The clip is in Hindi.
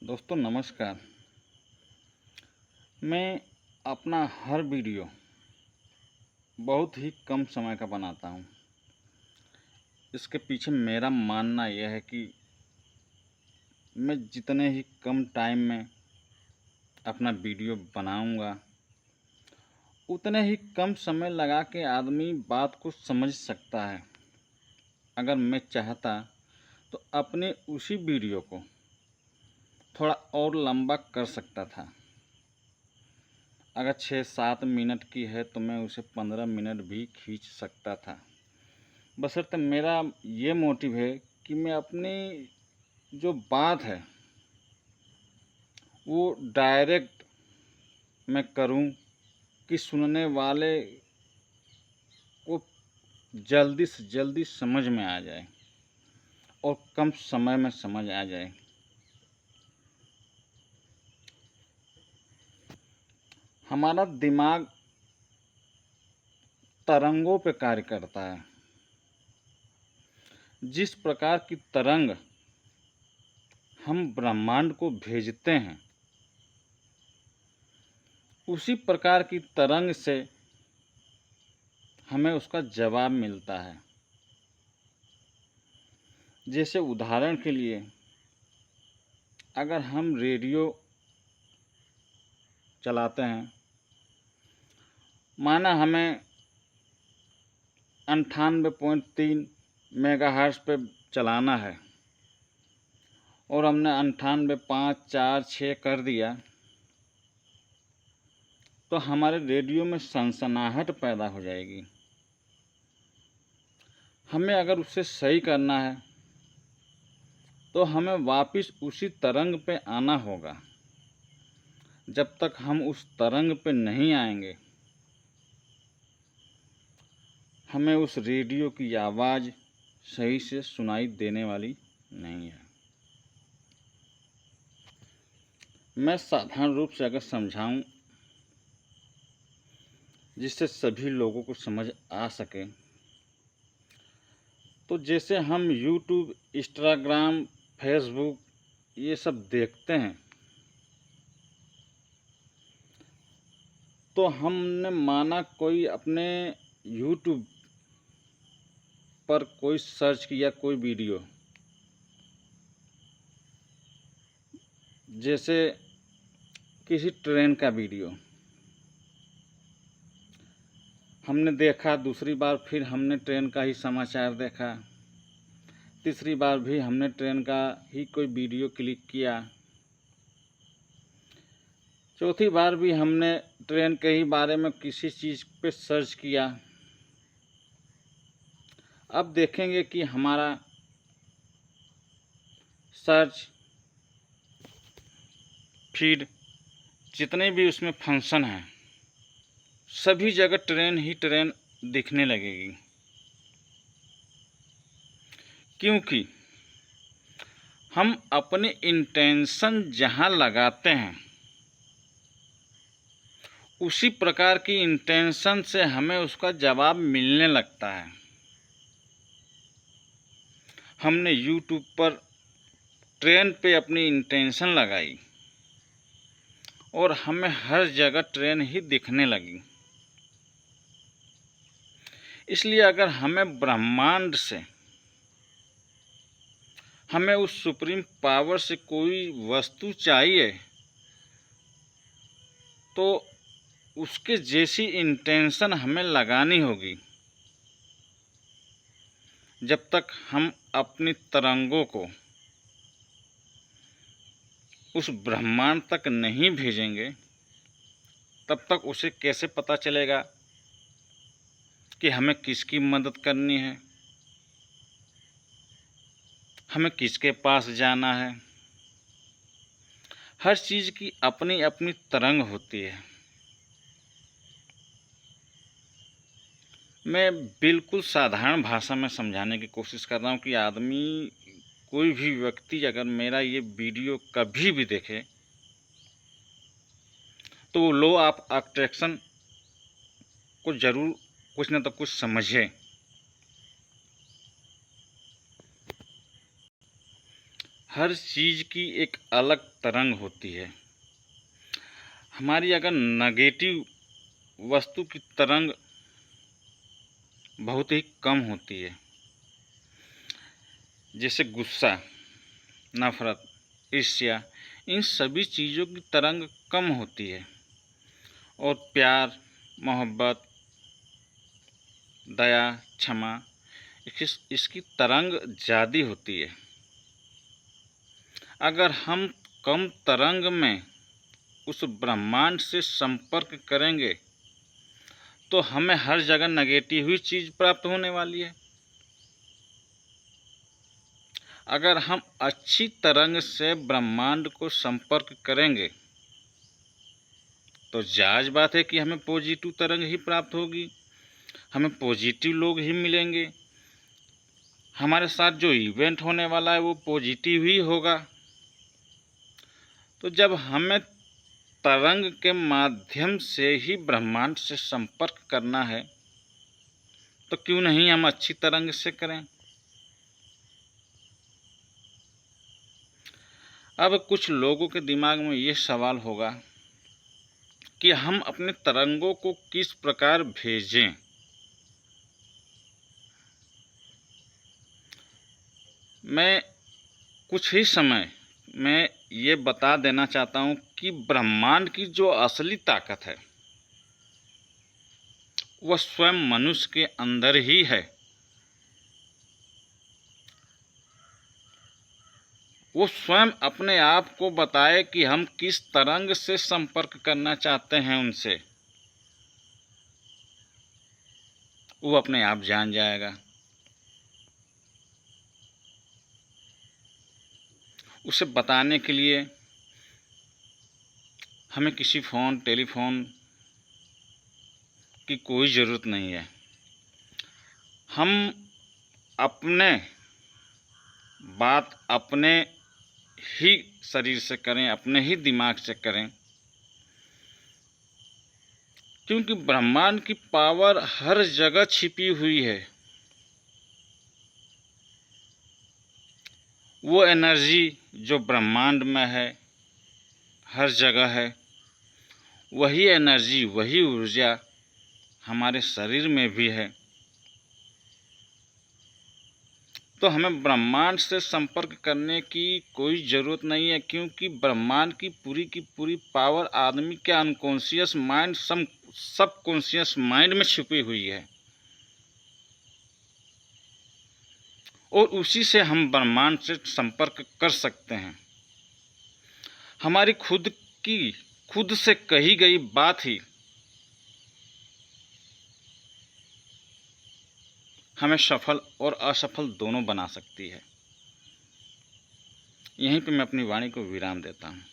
दोस्तों नमस्कार। मैं अपना हर वीडियो बहुत ही कम समय का बनाता हूँ। इसके पीछे मेरा मानना यह है कि मैं जितने ही कम टाइम में अपना वीडियो बनाऊँगा उतने ही कम समय लगा के आदमी बात को समझ सकता है। अगर मैं चाहता तो अपने उसी वीडियो को थोड़ा और लंबा कर सकता था। अगर 6-7 मिनट की है तो मैं उसे 15 मिनट भी खींच सकता था। बशर्ते मेरा ये मोटिव है कि मैं अपनी जो बात है वो डायरेक्ट मैं करूं कि सुनने वाले को जल्दी से जल्दी समझ में आ जाए और कम समय में समझ आ जाए। हमारा दिमाग तरंगों पे कार्य करता है। जिस प्रकार की तरंग हम ब्रह्मांड को भेजते हैं उसी प्रकार की तरंग से हमें उसका जवाब मिलता है। जैसे उदाहरण के लिए अगर हम रेडियो चलाते हैं, माना हमें 98.3 मेगाहर्ट्ज़ पे चलाना है और हमने 98.5, 4, 6 कर दिया तो हमारे रेडियो में सनसनाहट पैदा हो जाएगी। हमें अगर उसे सही करना है तो हमें वापस उसी तरंग पे आना होगा। जब तक हम उस तरंग पे नहीं आएंगे हमें उस रेडियो की आवाज़ सही से सुनाई देने वाली नहीं है। मैं साधारण रूप से अगर समझाऊं जिससे सभी लोगों को समझ आ सके तो जैसे हम यूट्यूब, इंस्टाग्राम, फेसबुक ये सब देखते हैं तो हमने माना कोई अपने यूट्यूब पर कोई सर्च किया कोई वीडियो, जैसे किसी ट्रेन का वीडियो हमने देखा, दूसरी बार फिर हमने ट्रेन का ही समाचार देखा, तीसरी बार भी हमने ट्रेन का ही कोई वीडियो क्लिक किया, चौथी बार भी हमने ट्रेन के ही बारे में किसी चीज़ पे सर्च किया। अब देखेंगे कि हमारा सर्च फीड जितने भी उसमें फंक्शन हैं सभी जगह ट्रेन ही ट्रेन दिखने लगेगी, क्योंकि हम अपने इंटेंशन जहाँ लगाते हैं उसी प्रकार की इंटेंशन से हमें उसका जवाब मिलने लगता है। हमने यूट्यूब पर ट्रेन पे अपनी इंटेंशन लगाई और हमें हर जगह ट्रेन ही दिखने लगी। इसलिए अगर हमें ब्रह्मांड से, हमें उस सुप्रीम पावर से कोई वस्तु चाहिए तो उसके जैसी इंटेंशन हमें लगानी होगी। जब तक हम अपनी तरंगों को उस ब्रह्मांड तक नहीं भेजेंगे तब तक उसे कैसे पता चलेगा कि हमें किसकी मदद करनी है, हमें किसके पास जाना है। हर चीज़ की अपनी अपनी तरंग होती है। मैं बिल्कुल साधारण भाषा में समझाने की कोशिश कर रहा हूँ कि आदमी, कोई भी व्यक्ति अगर मेरा ये वीडियो कभी भी देखे तो वो लॉ ऑफ अट्रैक्शन को ज़रूर कुछ न तो कुछ समझे। हर चीज़ की एक अलग तरंग होती है। हमारी अगर नेगेटिव वस्तु की तरंग बहुत ही कम होती है, जैसे गुस्सा, नफ़रत, ईर्ष्या, इन सभी चीज़ों की तरंग कम होती है और प्यार, मोहब्बत, दया, क्षमा, इसकी तरंग ज़्यादा होती है। अगर हम कम तरंग में उस ब्रह्मांड से संपर्क करेंगे तो हमें हर जगह नेगेटिव ही चीज़ प्राप्त होने वाली है। अगर हम अच्छी तरंग से ब्रह्मांड को संपर्क करेंगे तो जायज़ बात है कि हमें पॉजिटिव तरंग ही प्राप्त होगी, हमें पॉजिटिव लोग ही मिलेंगे, हमारे साथ जो इवेंट होने वाला है वो पॉजिटिव ही होगा। तो जब हमें तरंग के माध्यम से ही ब्रह्मांड से संपर्क करना है तो क्यों नहीं हम अच्छी तरंग से करें। अब कुछ लोगों के दिमाग में ये सवाल होगा कि हम अपने तरंगों को किस प्रकार भेजें। मैं कुछ ही समय में ये बता देना चाहता हूँ कि ब्रह्मांड की जो असली ताकत है वह स्वयं मनुष्य के अंदर ही है। वो स्वयं अपने आप को बताए कि हम किस तरंग से संपर्क करना चाहते हैं उनसे, वो अपने आप जान जाएगा। उसे बताने के लिए हमें किसी टेलीफोन की कोई ज़रूरत नहीं है। हम अपने बात अपने ही शरीर से करें, अपने ही दिमाग से करें, क्योंकि ब्रह्मांड की पावर हर जगह छिपी हुई है। वो एनर्जी जो ब्रह्मांड में है, हर जगह है, वही एनर्जी, वही ऊर्जा हमारे शरीर में भी है। तो हमें ब्रह्मांड से संपर्क करने की कोई ज़रूरत नहीं है, क्योंकि ब्रह्मांड की पूरी पावर आदमी के अनकॉन्शियस माइंड, सब कॉन्शियस माइंड में छुपी हुई है और उसी से हम ब्रह्मांड से संपर्क कर सकते हैं। हमारी खुद से कही गई बात ही हमें सफल और असफल दोनों बना सकती है। यहीं पे मैं अपनी वाणी को विराम देता हूँ।